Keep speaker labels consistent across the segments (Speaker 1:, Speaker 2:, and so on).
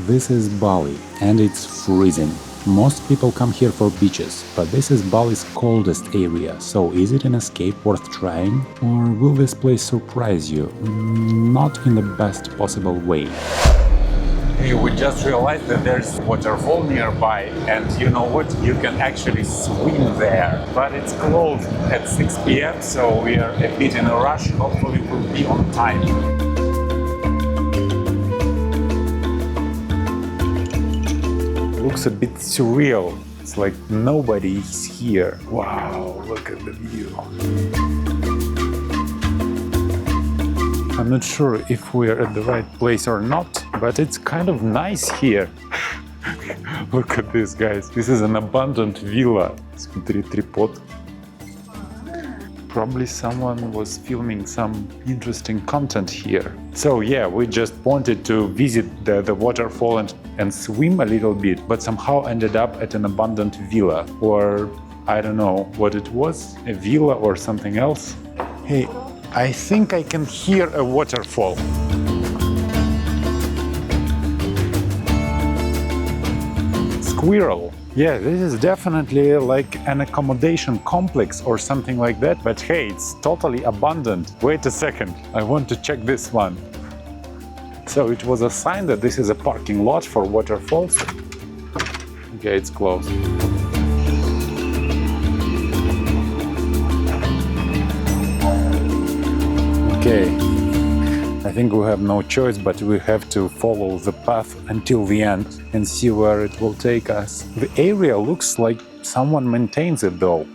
Speaker 1: This is Bali, and it's freezing. Most people come here for beaches, but this is Bali's coldest area, so is it an escape worth trying? Or will this place surprise you? Not in the best possible way. Hey, we just realized that there's a waterfall nearby, and you know what? You can actually swim there. But it's closed at 6 p.m, so we are a bit in a rush. Hopefully we'll be on time. Looks a bit surreal. It's like nobody is here. Wow, look at the view. I'm not sure if we're at the right place or not, but it's kind of nice here. Look at this, guys. This is an abandoned villa. Смотри, tripod. Probably someone was filming some interesting content here. So yeah, we just wanted to visit the waterfall and swim a little bit, but somehow ended up at an abandoned villa, or I don't know what it was, a villa or something else. Hey, I think I can hear a waterfall. Squirrel. Yeah, this is definitely like an accommodation complex or something like that, but hey, it's totally abandoned. Wait a second, I want to check this one. So it was a sign that this is a parking lot for waterfalls. Okay, it's closed. Okay, I think we have no choice, but we have to follow the path until the end and see where it will take us. The area looks like someone maintains it though.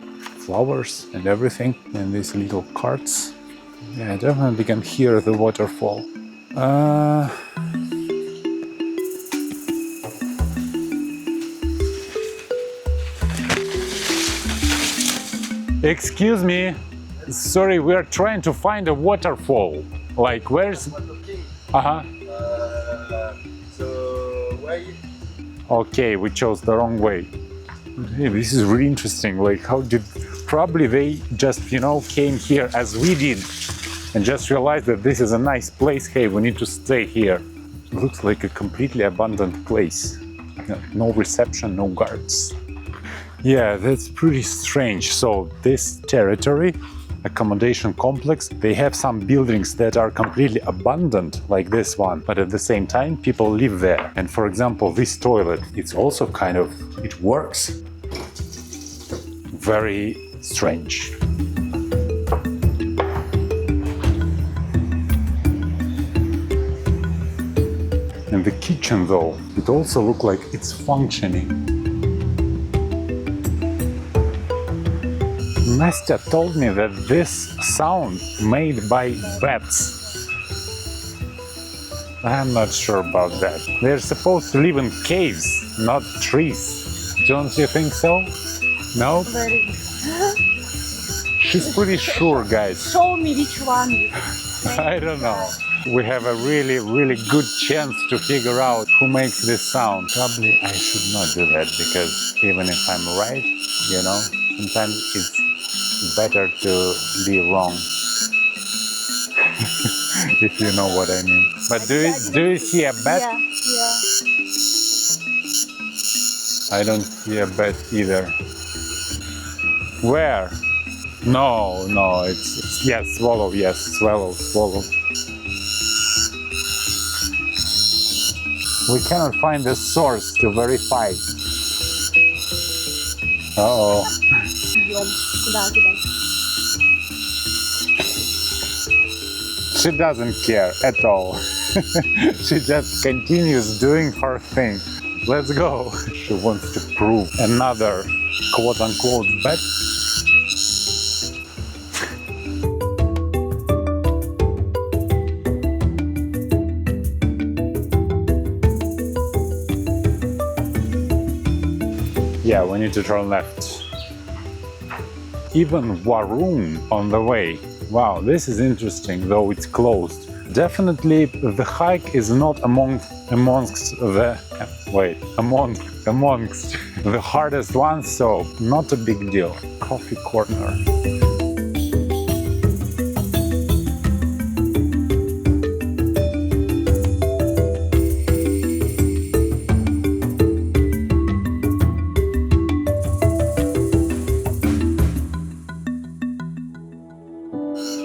Speaker 1: Flowers and everything, and these little carts. Yeah, I definitely can hear the waterfall. Excuse me. Sorry, we are trying to find a waterfall. Like, where's...
Speaker 2: So, why?
Speaker 1: Okay, we chose the wrong way. Hey, this is really interesting. Like, how did... Probably they just, you know, came here as we did and just realized that this is a nice place. Hey, we need to stay here. It looks like a completely abandoned place. No reception, no guards. Yeah, that's pretty strange. So this territory, accommodation complex, they have some buildings that are completely abandoned, like this one, but at the same time people live there. And for example, this toilet, it's also kind of, it works. Very strange. And the kitchen though, it also looks like it's functioning. Nastya told me that this sound made by bats. I'm not sure about that. They're supposed to live in caves, not trees. Don't you think so? No?
Speaker 3: Very.
Speaker 1: She's pretty sure, guys.
Speaker 3: Show me which one.
Speaker 1: I don't know. We have a really good chance to figure out who makes this sound. Probably I should not do that, because even if I'm right, you know, sometimes it's better to be wrong. If you know what I mean. But do you see a bat?
Speaker 3: Yeah.
Speaker 1: I don't see a bat either. Where? No, it's yes, swallow, yes, swallow. We cannot find the source to verify. Uh-oh. She doesn't care at all. She just continues doing her thing. Let's go. She wants to prove another quote-unquote bet. Yeah, we need to turn left. Even Waroon on the way. Wow, this is interesting, though it's closed. Definitely the hike is not amongst the hardest ones, so not a big deal. Coffee corner.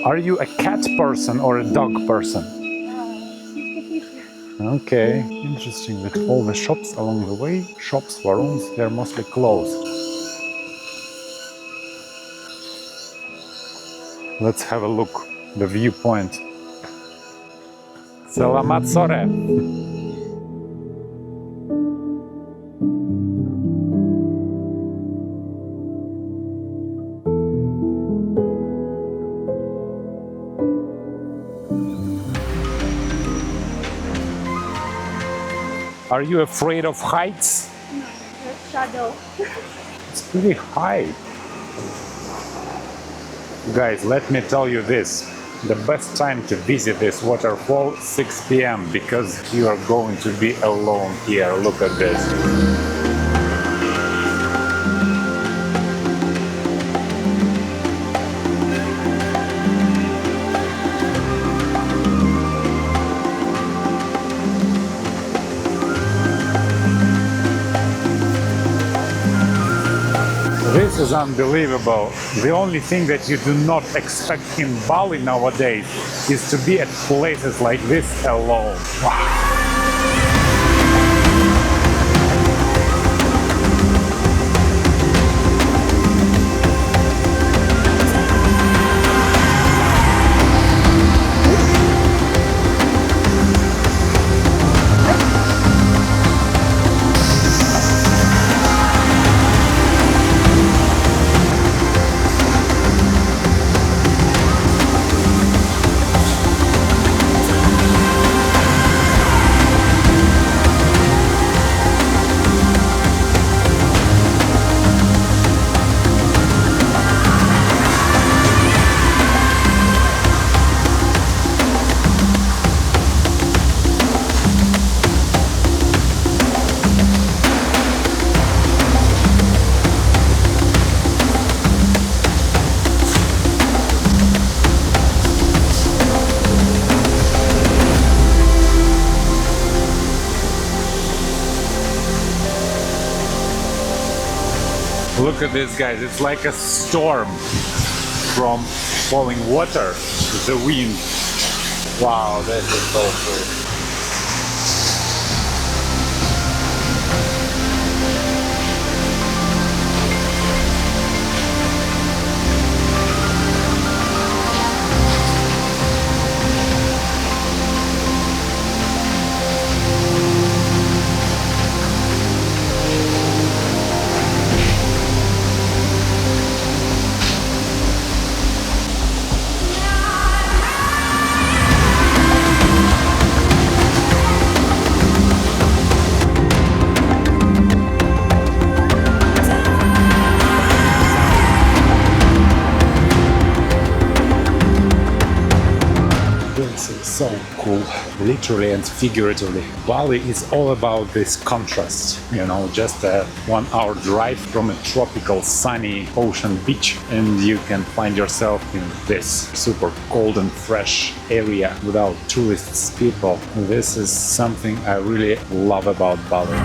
Speaker 1: Are you a cat person or a dog person?
Speaker 3: 50-50.
Speaker 1: Okay, interesting. With all the shops along the way, shops, warungs, they're mostly closed. Let's have a look. The viewpoint. Selamat sore. Are you afraid of heights?
Speaker 3: No, there's shadow.
Speaker 1: It's pretty high. Guys, let me tell you this. The best time to visit this waterfall, 6 p.m. because you are going to be alone here. Look at this. This is unbelievable. The only thing that you do not expect in Bali nowadays is to be at places like this alone. Wow. Look at this, guys. It's like a storm from falling water, the wind. Wow, this is so cool. This is so cool, literally and figuratively. Bali is all about this contrast, you know, just a 1 hour drive from a tropical sunny ocean beach and you can find yourself in this super cold and fresh area without tourists, people. This is something I really love about Bali.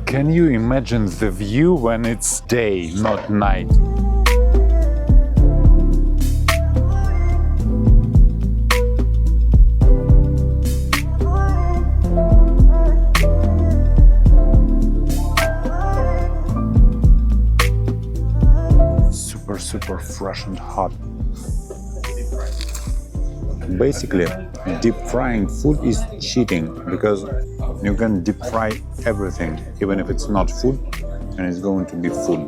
Speaker 1: Can you imagine the view when it's day, not night? Super fresh and hot. Basically, deep frying food is cheating because you can deep fry everything, even if it's not food, and it's going to be food.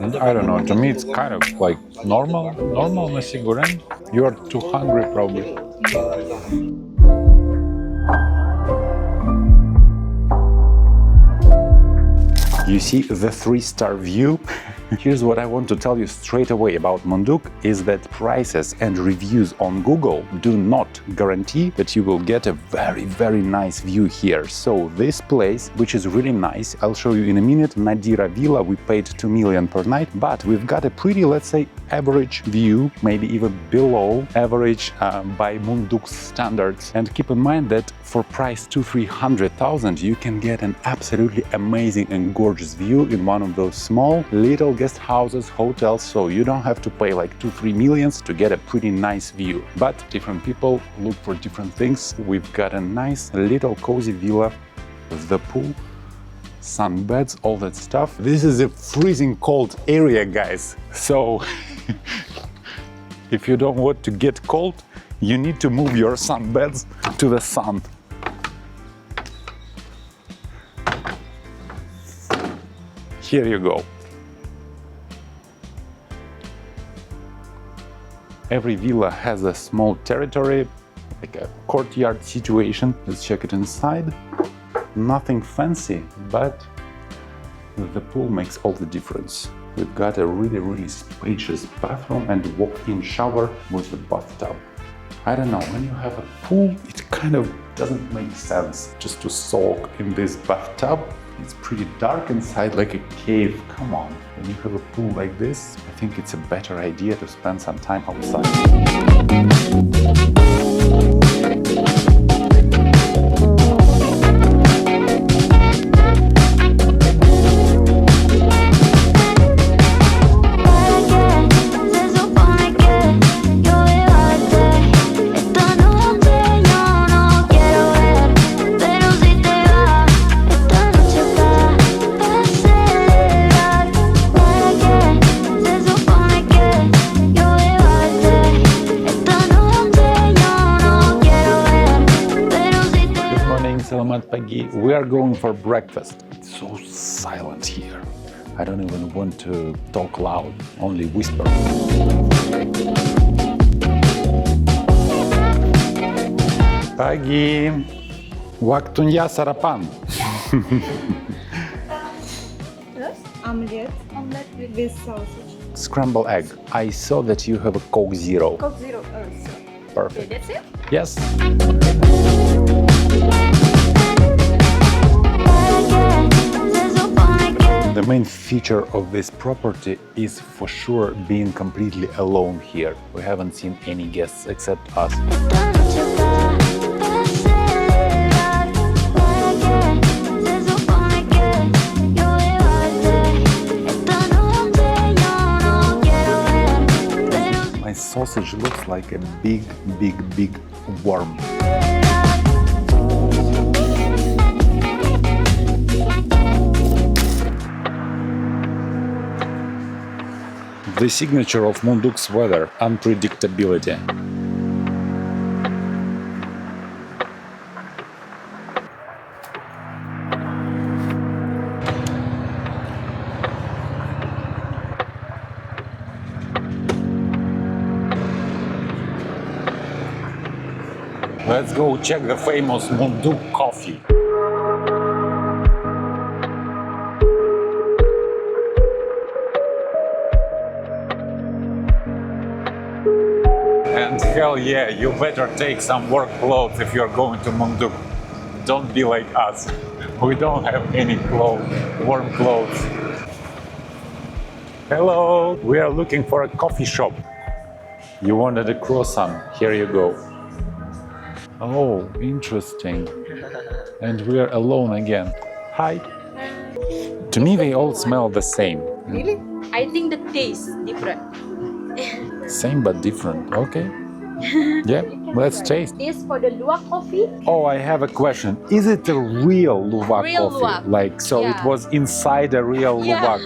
Speaker 1: And I don't know, to me it's kind of like normal nasi goreng. You are too hungry probably. You see the 3-star view? Here's what I want to tell you straight away about Munduk is that prices and reviews on Google do not guarantee that you will get a very nice view here. So this place, which is really nice, I'll show you in a minute, Nadira Villa, we paid 2 million per night, but we've got a pretty, let's say, average view, maybe even below average by Munduk's standards. And keep in mind that for price 200,000-300,000 you can get an absolutely amazing and gorgeous view in one of those small little guest houses, hotels, so you don't have to pay like 2-3 millions to get a pretty nice view. But different people look for different things. We've got a nice little cozy villa with the pool, sunbeds, all that stuff. This is a freezing cold area, guys, so if you don't want to get cold, you need to move your sunbeds to the sun. Here you go. Every villa has a small territory, like a courtyard situation. Let's check it inside. Nothing fancy, but the pool makes all the difference. We've got a really spacious bathroom and walk-in shower with a bathtub. I don't know, when you have a pool, it kind of doesn't make sense just to soak in this bathtub. It's pretty dark inside, like a cave. Come on. When you have a pool like this, I think it's a better idea to spend some time outside. We are going for breakfast. It's so silent here. I don't even want to talk loud, only whisper. Pagi, waktunya sarapan.
Speaker 3: Yes, omelette with this sausage.
Speaker 1: Scrambled egg. I saw that you have a Coke Zero.
Speaker 3: Coke Zero.
Speaker 1: Perfect.
Speaker 3: Okay, that's it?
Speaker 1: Yes. The main feature of this property is for sure being completely alone here. We haven't seen any guests except us. My sausage looks like a big worm. The signature of Munduk's weather, unpredictability. Let's go check the famous Munduk coffee. And hell yeah, you better take some work clothes if you're going to Munduk. Don't be like us. We don't have any clothes, warm clothes. Hello, we are looking for a coffee shop. You wanted a croissant, here you go. Oh, interesting. And we are alone again. Hi. To me, they all smell the same.
Speaker 3: Really?
Speaker 4: I think the taste different.
Speaker 1: Same but different, okay. Yeah, let's taste.
Speaker 4: This for the luwak coffee.
Speaker 1: Oh, I have a question. Is it a real luwak
Speaker 4: Real
Speaker 1: coffee?
Speaker 4: luwak.
Speaker 1: Like, so
Speaker 4: Yeah.
Speaker 1: it was inside a real luwak.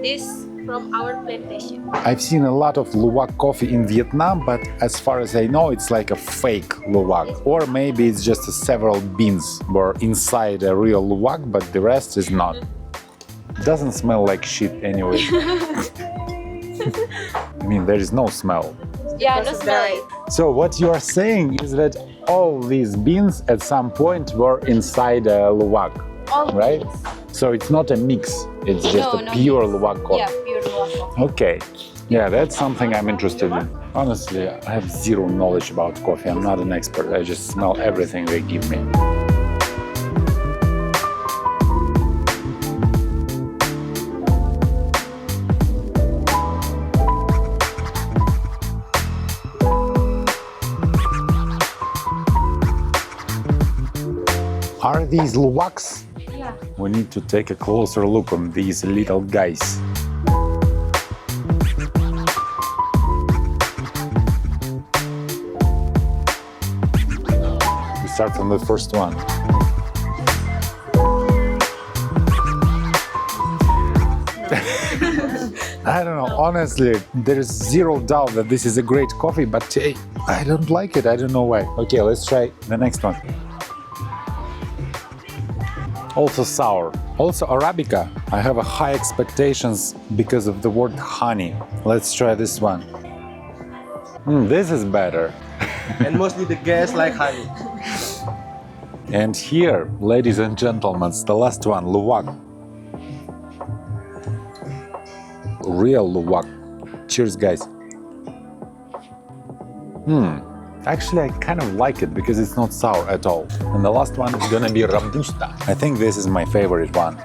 Speaker 4: This from our plantation.
Speaker 1: I've seen a lot of luwak coffee in Vietnam, but as far as I know, it's like a fake luwak. Or maybe it's just several beans were inside a real luwak, but the rest is not. Doesn't smell like shit anyway. I mean, there is no smell.
Speaker 4: Yeah,
Speaker 3: Because
Speaker 4: no
Speaker 3: of
Speaker 4: smell
Speaker 3: the-
Speaker 4: it.
Speaker 1: So what you are saying is that all these beans at some point were inside a luwak.
Speaker 4: All
Speaker 1: right?
Speaker 4: beans.
Speaker 1: So it's not a mix, it's just
Speaker 4: No,
Speaker 1: a
Speaker 4: no
Speaker 1: pure
Speaker 4: mix.
Speaker 1: luwak coffee.
Speaker 4: Yeah, pure luwak coffee.
Speaker 1: Okay, yeah, that's something I'm interested in. Honestly, I have zero knowledge about coffee. I'm not an expert. I just smell everything they give me. Are these luwaks?
Speaker 4: Yeah.
Speaker 1: We need to take a closer look on these little guys. We start from the first one. I don't know, honestly, there is zero doubt that this is a great coffee, but hey, I don't like it, I don't know why. Okay, let's try the next one. Also sour, also Arabica. I have a high expectations because of the word honey. Let's try this one. This is better.
Speaker 2: And mostly the gas like honey.
Speaker 1: And here, ladies and gentlemen, the last one, luwak. Real luwak. Cheers, guys. Actually, I kind of like it because it's not sour at all. And the last one is gonna be Robusta. I think this is my favorite one.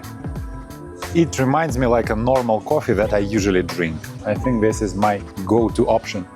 Speaker 1: It reminds me like a normal coffee that I usually drink. I think this is my go-to option.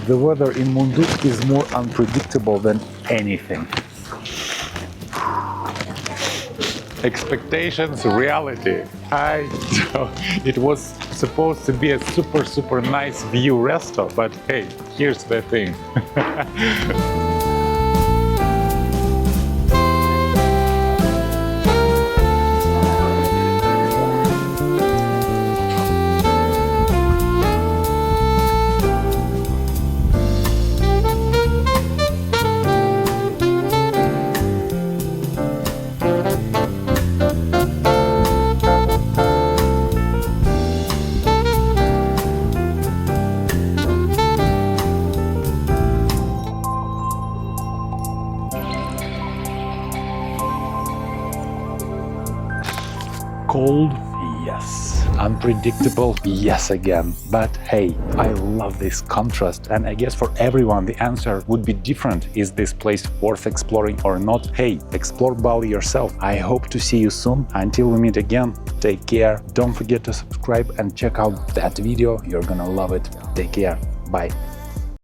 Speaker 1: The weather in Munduk is more unpredictable than anything. Expectations, reality. It was supposed to be a super nice view resto, but hey, here's the thing. Cold, yes. Unpredictable, yes again. But hey, I love this contrast, and I guess for everyone the answer would be different. Is this place worth exploring or not? Hey, explore Bali yourself. I hope to see you soon. Until we meet again, take care. Don't forget to subscribe and check out that video. You're gonna love it. Take care. Bye.